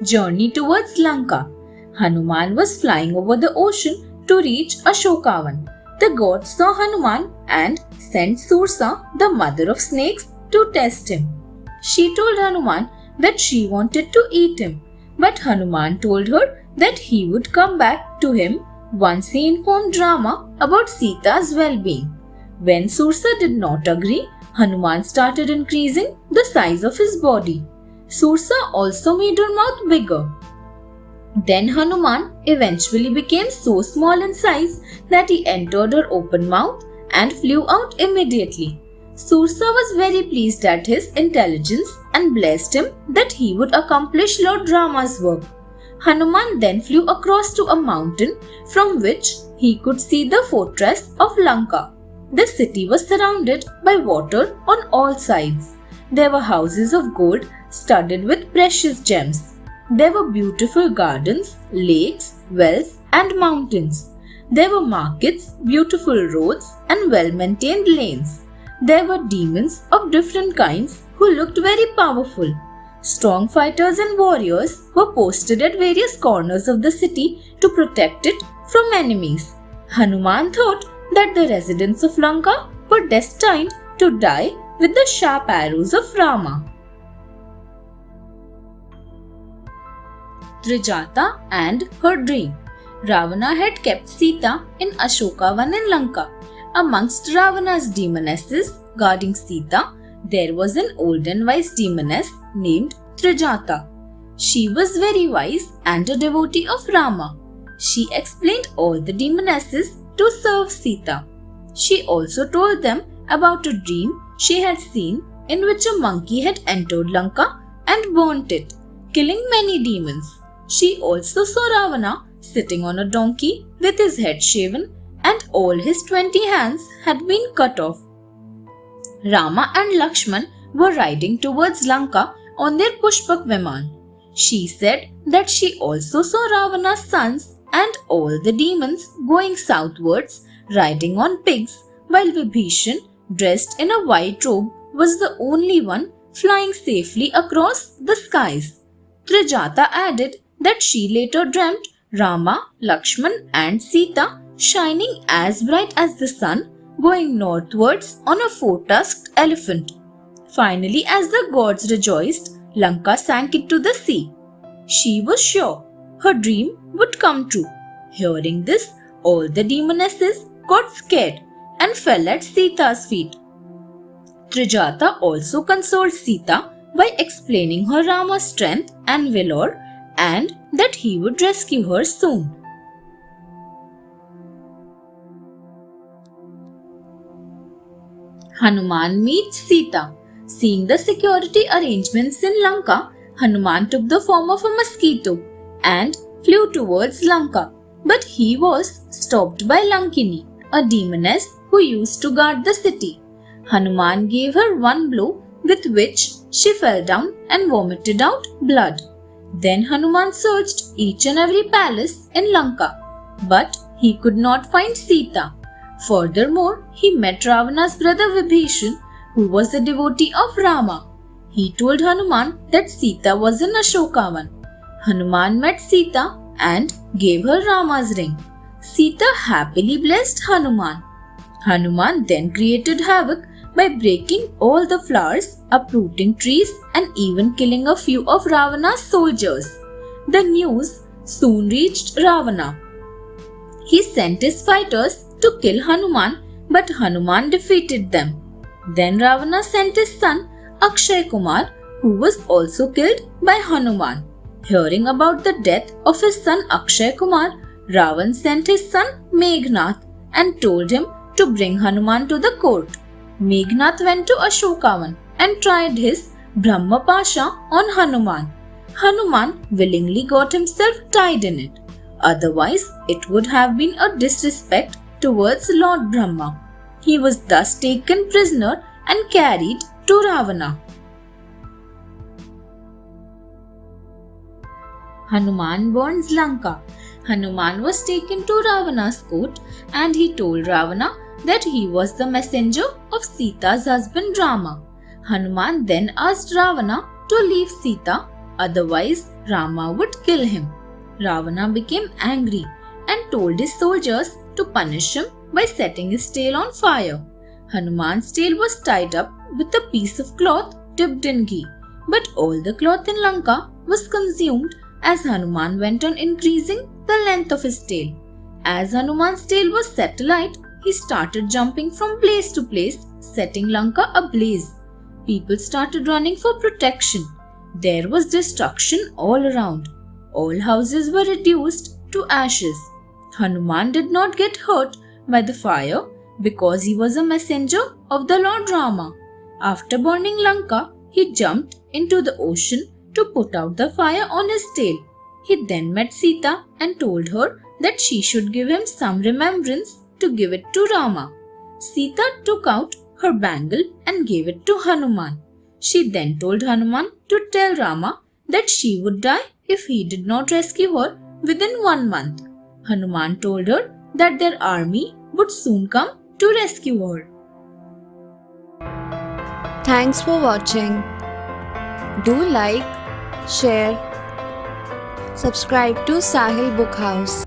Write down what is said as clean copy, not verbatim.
Journey towards Lanka. Hanuman was flying over the ocean to reach Ashokavan. The gods saw Hanuman and sent Sursa, the mother of snakes, to test him. She told Hanuman that she wanted to eat him, but Hanuman told her that he would come back to him once he informed Rama about Sita's well-being. When Sursa did not agree, Hanuman started increasing the size of his body. Sursa also made her mouth bigger. Then Hanuman eventually became so small in size that he entered her open mouth and flew out immediately. Sursa was very pleased at his intelligence and blessed him that he would accomplish Lord Rama's work. Hanuman then flew across to a mountain from which he could see the fortress of Lanka. The city was surrounded by water on all sides. There were houses of gold studded with precious gems. There were beautiful gardens, lakes, wells, and mountains. There were markets, beautiful roads, and well-maintained lanes. There were demons of different kinds who looked very powerful. Strong fighters and warriors were posted at various corners of the city to protect it from enemies. Hanuman thought that the residents of Lanka were destined to die with the sharp arrows of Rama. Trijata and her dream. Ravana had kept Sita in Ashokavan in Lanka. Amongst Ravana's demonesses guarding Sita, there was an old and wise demoness named Trijata. She was very wise and a devotee of Rama. She explained all the demonesses to serve Sita. She also told them about a dream she had seen in which a monkey had entered Lanka and burnt it, killing many demons. She also saw Ravana sitting on a donkey with his head shaven and all his 20 hands had been cut off. Rama and Lakshman were riding towards Lanka on their Pushpak Viman. She said that she also saw Ravana's sons and all the demons going southwards riding on pigs, while Vibhishan, dressed in a white robe, was the only one flying safely across the skies. Trijata added that she later dreamt Rama, Lakshman and Sita shining as bright as the sun going northwards on a four-tusked elephant. Finally, as the gods rejoiced, Lanka sank into the sea. She was sure her dream would come true. Hearing this, all the demonesses got scared and fell at Sita's feet. Trijata also consoled Sita by explaining her Rama's strength and valor and that he would rescue her soon. Hanuman meets Sita. Seeing the security arrangements in Lanka, Hanuman took the form of a mosquito and flew towards Lanka. But he was stopped by Lankini, a demoness who used to guard the city. Hanuman gave her one blow with which she fell down and vomited out blood. Then Hanuman searched each and every palace in Lanka, but he could not find Sita. Furthermore, he met Ravana's brother Vibhishan, who was a devotee of Rama. He told Hanuman that Sita was in Ashokavan. Hanuman met Sita and gave her Rama's ring. Sita happily blessed Hanuman. Hanuman then created havoc by breaking all the flowers, uprooting trees, and even killing a few of Ravana's soldiers. The news soon reached Ravana. He sent his fighters to kill Hanuman, but Hanuman defeated them. Then Ravana sent his son Akshay Kumar, who was also killed by Hanuman. Hearing about the death of his son Akshay Kumar, Ravan sent his son Meghnath and told him to bring Hanuman to the court. Meghnath went to Ashokavan and tried his Brahma Pasha on Hanuman. Hanuman willingly got himself tied in it. Otherwise, it would have been a disrespect towards Lord Brahma. He was thus taken prisoner and carried to Ravana. Hanuman burns Lanka. Hanuman was taken to Ravana's court and he told Ravana that he was the messenger of Sita's husband Rama. Hanuman then asked Ravana to leave Sita otherwise Rama would kill him. Ravana became angry and told his soldiers to punish him by setting his tail on fire. Hanuman's tail was tied up with a piece of cloth dipped in ghee, but all the cloth in Lanka was consumed as Hanuman went on increasing the length of his tail. As Hanuman's tail was set alight, he started jumping from place to place, setting Lanka ablaze. People started running for protection. There was destruction all around. All houses were reduced to ashes. Hanuman did not get hurt by the fire because he was a messenger of the Lord Rama. After burning Lanka, he jumped into the ocean to put out the fire on his tail. He then met Sita and told her that she should give him some remembrance to give it to Rama. Sita took out her bangle and gave it to Hanuman. She then told Hanuman to tell Rama that she would die if he did not rescue her within 1 month. Hanuman told her that their army would soon come to rescue her. Thanks for watching. Do like, share, subscribe to Sahil Book House.